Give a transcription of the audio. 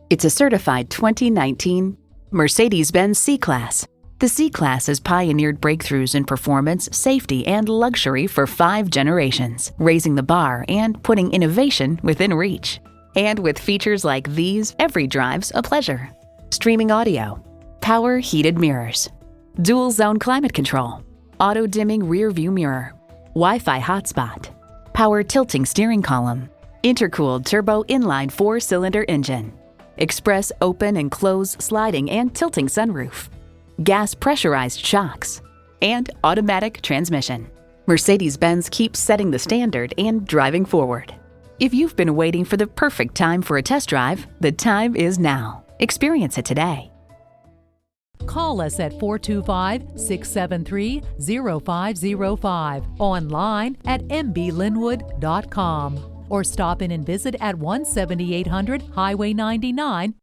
It's a certified 2019 Mercedes-Benz C-Class. The C-Class has pioneered breakthroughs in performance, safety, and luxury for 5 generations, raising the bar and putting innovation within reach. And with features like these, every drive's a pleasure. Streaming audio, power heated mirrors, dual zone climate control, auto dimming rear view mirror, Wi-Fi hotspot, power tilting steering column, intercooled turbo inline 4-cylinder engine, express open and close sliding and tilting sunroof, gas pressurized shocks, and automatic transmission. Mercedes-Benz keeps setting the standard and driving forward. If you've been waiting for the perfect time for a test drive, the time is now. Experience it today. Call us at 425-673-0505, online at mblynnwood.com, or stop in and visit at 17800 Highway 99,